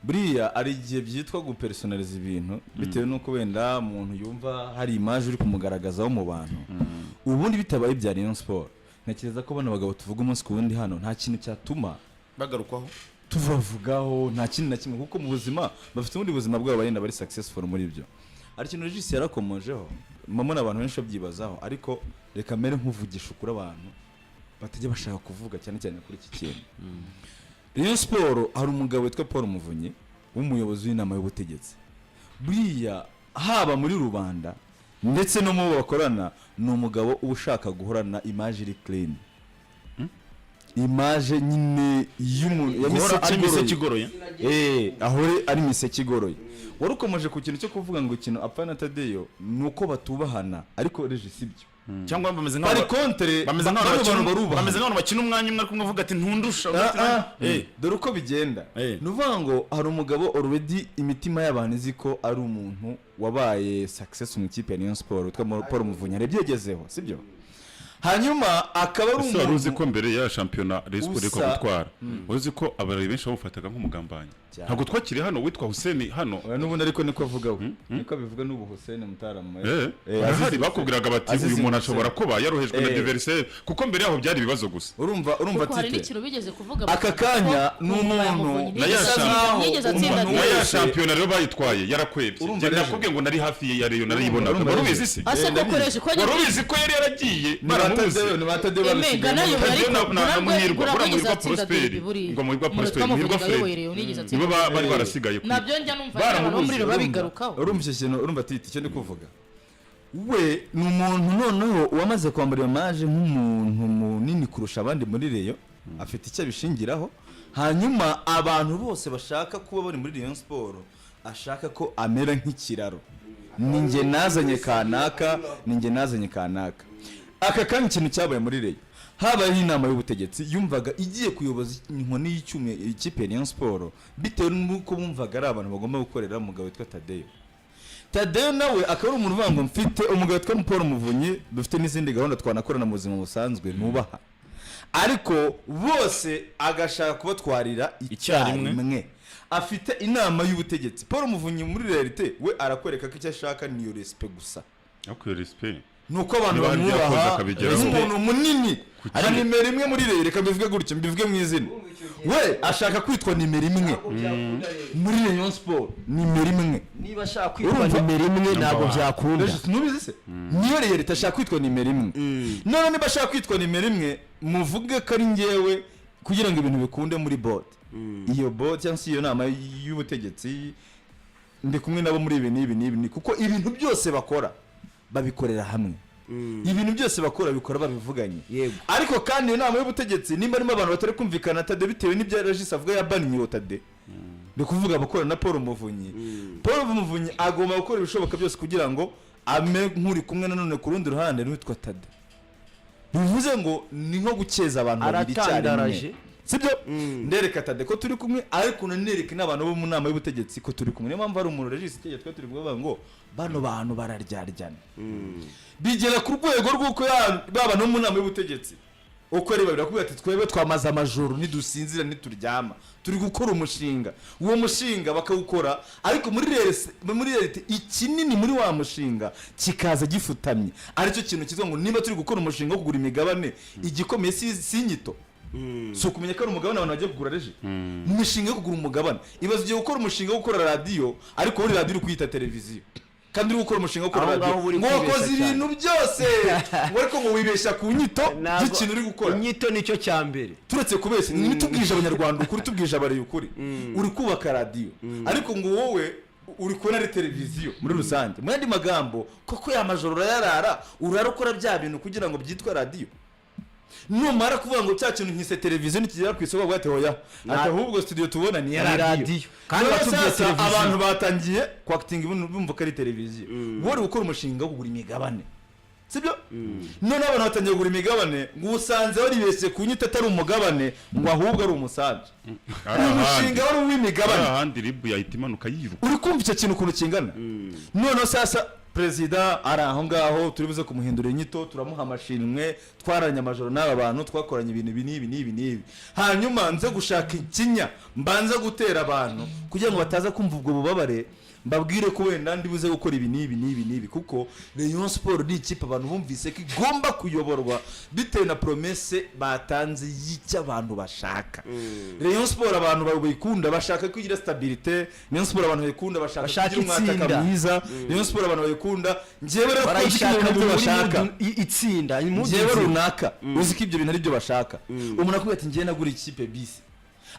buriya ari igihe byitwa gupersonaliza ibintu bitewe nuko wenda umuntu yumva hari image uri kumugaragazaho mu bantu ubundi bitabaye bya Rayon Sport ntekereza ko bano bagabo tuvuga umunsi ku wundi hano nta kintu cyatuma bagarukwaho tuvavugaho nta kintu na kimwe kuko mu buzima bafite ubundi buzima bwabo barenda bari successful muri ibyo ari kintu Regis yarakomojeho mama n'abantu benshi babyibazaho ariko reka mere nkuvugisha ukuri abantu batajya bashaka kuvuga cyane cyane kuri iki kintu Rayon Sport hari umugabo witwa Paul Muvunyi w'umuyobozi w'inama y'ubutegetsi buriya haba muri rubanda ndetse no mu bakorana ni umugabo ushaka guhorana image iri clean image nyine y'umuntu yamise kigoroye ahore ari mise kigoroye warukomeje ku kintu cyo kuvuga ngo ikintu apfa na Tadeyo nuko batubahana ariko Regis ibyo cyangwa bameze nk'abantu bakina umwanya umwe ariko uvuga ati ntundusha dore uko bigenda nuvuga ngo hari umugabo already imitima y'abantu izi ko ari umuntu wabaye success mu ikipe ya Rayon Sport witwa Paul Muvunyi yarebyegezeho sibyo hanyuma akaba ari umuntu uzi ko mbere ya championnat Rayon Sport ko gutwara uzi ko abari benshi bamufataga nk'umugambanyi ntabwo twakiri hano witwa Hussein hano n'ubundi ariko niko avugaho niko bivuga n'ubu Hussein Mutarama hari bakubwiraga bati uyu muntu ashobora kuba yarohejwe na diversaire kuko mbere yaho byari ibibazo gusa urumva tite hari n'ikiro bigeze kuvuga aka kanya n'umuntu na ya championnat rero bayitwaye yarakwebye nakubwiye ngo nari hafi ya Rayon naribonaga barubizi se ase gukoresha ko barubizi ko yari yaragiye bari barasigaye nabyo njya numva abantu muri babigarukaho urumva titi cyo ndikuvuga we ni umuntu noneho wamaze kwambara image nk'umuntu munini kurusha abandi muri Rayon afite icyo bishingiraho hanyuma abantu bose bashaka kuba bari muri Rayon Sport ashaka ko amera nk'ikiraro ninjye nazanye kanaka aka kandi ikintu cyabaye muri Rayon habaye inama y'ubutegetsi yumvaga igiye kuyoboza inkoni y'icyume ikipe ya Rayon Sport bitewe n'uko bumvaga ari abantu bagomba gukorera umugabo witwa Tadeyo nawe akaba ari umuntu uvango mfite umugabo witwa Paul Muvunyi dufite n'izindi gahunda twanakorana mu buzima busanzwe nubaha ariko bose agashaka kubatwarira icyarimwe afite inama y'ubutegetsi Paul Muvunyi muri realite we arakwereka ko icyo ashaka niyo respect gusa akwiye respect nuko abantu bamwubaha umuntu munini ari nimero imwe muri Rayon reka mbivuge gutyo mbivuge mu izina we ashaka kwitwa nimero imwe muri Rayon Sport nimero imwe niba ashaka kwitwa nimero imwe ntabwo byakunda nubizi se niyo Rayon itashaka kwitwa nimero imwe none niba ashaka kwitwa nimero imwe muvuge ko ari ngewe kugira ngo ibintu bikunde muri board iyo board cyangwa iyo nama y'ubutegetsi ndi kumwe nabo muri ibi n'ibi kuko ibintu byose bakora babikorera hamwe ibintu byose bakora bikora babivuganye ariko kandi iyo nama y'ubutegetsi nimba arimo abantu batari kumvikana Tade bitewe n'ibyo Regis avuga yabaniye Tade ndi kuvuga abakora na Paul Muvunyi agomba gukora ibishoboka byose kugira ngo ame nk'uri kumwe na none ku rundi ruhande n'uwitwa Tade bivuze ngo ni nko gukeza abantu babiri cyane sibyo ndereka Tade ko turi kumwe ariko nanereka n'abantu bo mu nama y'ubutegetsi ko turi kumwe niyo mpamvu ari umuntu Regis tege twe turi kuvuga ngo bano bantu bararyaryana bigera ku rwego rw'uko baba no mu nama y'ubutegetsi uko ari babira kubwira ati twebe twamaze amajoro nidusinzira nituryama turi gukora umushinga uwo mushinga bakawukora ariko muri realite ikinini muri wa mushinga kikaza gifutamye aricyo kintu kizwa ngo niba turi gukora umushinga wo kugura imigabane igikomeye sinyito so kumenya ko ari umugabane abantu bagiye kugura Regis mu mishinga yo kugura umugabane ibaze ugiye gukora umushinga wo gukora radio ariko uri radio uri kwita televiziyo kandi uri gukora umushinga wo gukora radio ngo wakoze ibintu byose ngo ariko ngo wibeshya ku nyito y'ikintu uri gukora inyito nicyo cyambere turetse kubese ni tubwije abanyarwanda ukuri tubwije abari ukuri uri kubaka radio ariko ngo wowe uri kubona ari televiziyo muri rusange mu yandi magambo koko ya majoro urayarara urarukora bya bintu kugira ngo byitwa radio numara kuvuga ngo cya kintu nkise televiziyo nikigera ku isoko bwate hoya ati ahubwo studio tubona ni radio kandi batubwiye televiziyo abantu batangiye kwacting bumva ko ari televiziyo wori gukora umushinga wo kugura imigabane sibyo none abantu batangiye kugura imigabane ngo usanze waribeshye kunyita atari umugabane ngo ahubwo ari umusanzu umushinga wari uw'imigabane ahandi ribu yahita imanuka yiruka uri kumva icyo kintu ukuntu kingana none sasa perezida ari aho ngaho turibuze kumuhindura inyito turamuha amashinwe twaranye amajoro n'aba bantu twakoranye ibintu n'ibi hanyuma nze gushaka ikinya mbanza gutera abantu kugira ngo bataza kumva ubwo bubabare mbabwire ko wenda ndibuze gukora ibi n'ibi kuko Rayon Sport ni ikipe abantu bumvise ko igomba kuyoborwa bitewe na promesse batanze y'icyo abantu bashaka. Rayon Sport abantu bayikunda bashaka ko igira stabilité, Rayon Sport abantu bayikunda bashaka kugira umwataka mwiza, Rayon Sport abantu bayikunda njyewe rero barayishaka ibyo bashaka itsinda njyewe runaka uzi ko ibyo bintu ari byo bashaka. Umuntu akubwira ati ngiye nagura ikipe bisi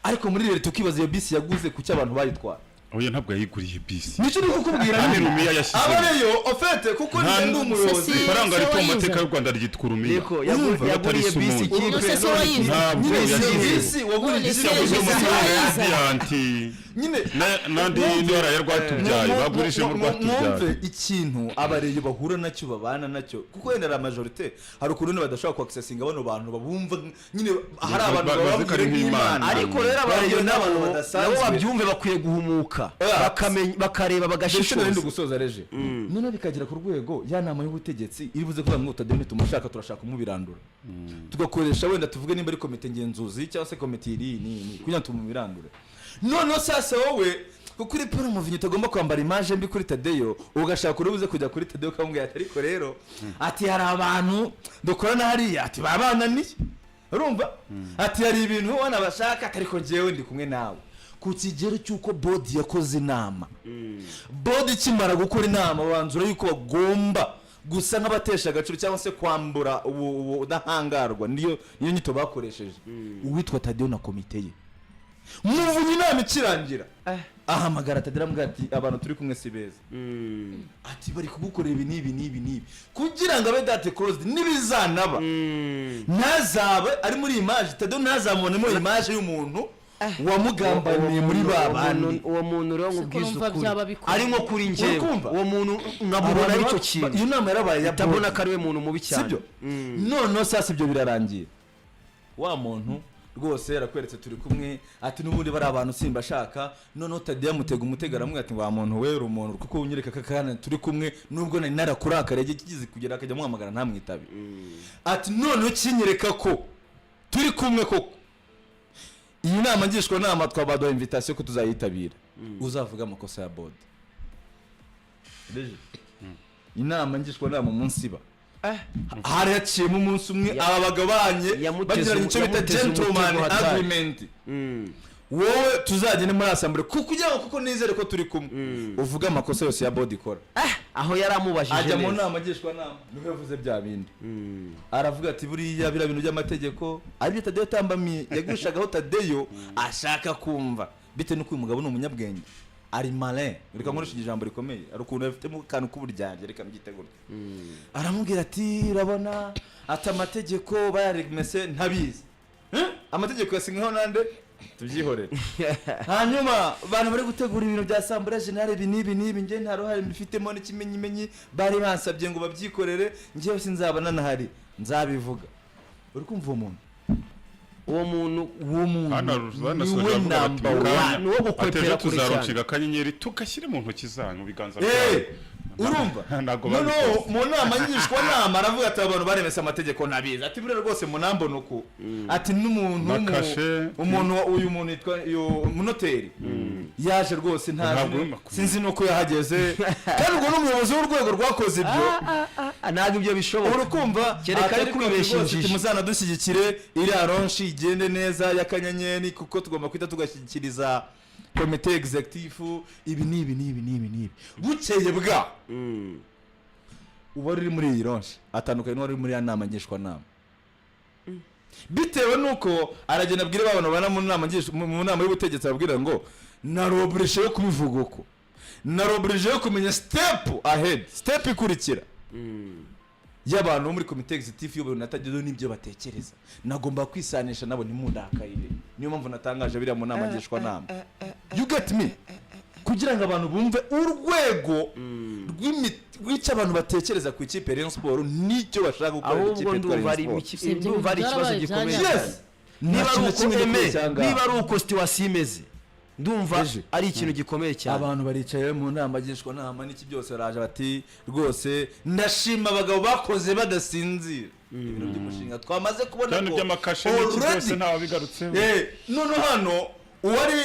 ariko muri rero tukibaza iyo bisi yaguze kuki abantu bayitwara. Oya ntabwo yayiguriye bisi. Nico ndi kukubwira ni Rumiya yashyize. Abareyo ofete kuko ndi umuyobozi. Faranga rito mu mateka y'u Rwanda ryitwa Rumiya. Yego yaguriye bisi ikipe. Ntabwo bisi waguriye bisi yaguze mu nyine nandi ndora ya rwatubyaye bagurije mu rwatubyaye. Ikintu abareyo bahura nacyo babana nacyo kuko yenda la majorité hari ukuntu badashobora ku accessinga bano bantu babumva nyine hari abantu bababwira nk'Imana. Ariko rero abareyo n'abantu badasanzwe babyumve bakwiye guhumuka bakareba bagashishoza ndi gusoza reje none bikagera ku rwego ya nama y'ubutegetsi iribuze kuvuga ngo utademe tumushaka turashaka kumubirandura tugakoresha wenda tuvuge nimba ari komite ngenzuzi cyangwa se komite iri ni kugira ngo tumubirandure none sasa wowe kuri Paul Muvinyi tagomba kwambara image mbi kuri Tadeyo ugashaka urubuze kujya kuri Tadeyo kamubwira ati ariko rero ati hari abantu dukorana hariya ati babananiye urumva ati hari ibintu wana bashaka ariko njyewe ndi kumwe nawe ku kigero cy'uko bodi yakoze inama bodi ikimara gukora inama banzura yuko bagomba gusa nk'abatesha agaciro cyangwa se kwambura ubudahangarwa niyo nyito bakoresheje uwitwa Tadeyo na komite ye Muvunyi inama ikirangira ahamagara Tadeyo amubwira ati abantu turi kumwe si beza ati bari kugukorera ibi n'ibi kugira ngo abe date closed nibizanaba nazabe ari muri image Tadeyo nazamubonemo image y'umuntu wamugambaniye muri babandi uwo muntu rero nkubwiza ukuri ari nko kuri njyewe uwo muntu nkabubona aricyo kintu iyo nama yarabaye yatabona ko ari we muntu mubi cyane sibyo none sasa ibyo birarangiye wa muntu rwose yarakweretse turi kumwe ati n'ubundi bari abantu simba shaka none Tadeyo amutega umutega aramwe ati wa muntu we uri umuntu kuko unyereka kakana turi kumwe nubwo nari narakurakare kigize kugera akajya muhamagara ntamwitabe ati none kinyereka ko turi kumwe koko iyi nama ngishwa nama twabaduha invitation ko tuzayitabira uzavuga amakosa ya board inama ngishwa nama umunsi ba hari yaciyemo umunsi umwe aba bagabanye bagira icyo bita gentleman agreement wowe tuzagene muri assemblée kugira ngo kuko nizere ko turi kumwe uvuga amakosa yose ya board ikora aho yaramubajije ajya mu nama ngishwa nama niwe yavuze bya bindi aravuga ati buriya bira bintu by'amategeko ari Tadeyo tambamiye yagushagaho Tadeyo ashaka kumva bite nuko uyu mugabo ni umunyabwenge ari malin reka nkoresha ijambo rikomeye ari ukuntu afitemo kantu k'uburyarya reka myitegura aramubwira ati urabona ati amategeko bayaregmese ntabizi amategeko yasingaho nande tubyihorera hanyuma abantu bari gutegura ibintu bya Assemblée Générale ibi n'ibi nge nta ruhare mbifitemo n'ikimenyimenyi bari bansabye ngo babyikorere ngewe sinzabana nahari nzabivuga uri kumva uwo muntu niwe namba ni wo gukwepera kuri cyane akanyenyeri tugashyire mu ntoki zanyu biganza byawe urumva no mu nama nyishwa nama aravuga ati abantu baremesa amategeko nabiza ati bure rwose munambo nuko ati n'umuntu uyu muntu yitwa munoteri yaje rwose ntazi sinzi nuko yahageze kandi ubwo n'umuyobozi w'urwego rwakoze ibyo ntabwo ibyo bishoboka urukumva kereka ari kwibeshinjije muzana dushyigikire iri aronshi igende neza y'akanyenyeri kuko tugomba kwita tugashyigikiriza komite executive ibi nibi bukeye bwa uba uri muri iyi ronshi atandukanye n'uwari muri ya nama ngishwa nama bitewe nuko aragenda abwira abantu bana mu nama y'ubutegetsi ababwira ngo narobrije yo kubivuga uko narobrije yo kumenya step ahead step ikurikira y'abantu bo muri komite executive y'ubu natagize n'ibyo batekereza nagomba kwisanisha nabo ntimundakarire niyo mpamvu natangaje biriya mu nama ngishwa nama you get me kugira ngo abantu bumve urwego rw'icyo abantu batekereza ku ikipe Rayon Sport n'icyo bashaka gukora ikipe ndumva ari ikibazo gikomeye niba ari uko situation imeze ndumva ari ikintu gikomeye cyane. Abantu baricaye mu nama gishwa nama n'iki byose baraje bati rwose ndashima abagabo bakoze badasinzira ibintu by'umushinga twamaze kubona cyane by'amakashe n'iki byose ntawe bigarutseho none hano uwari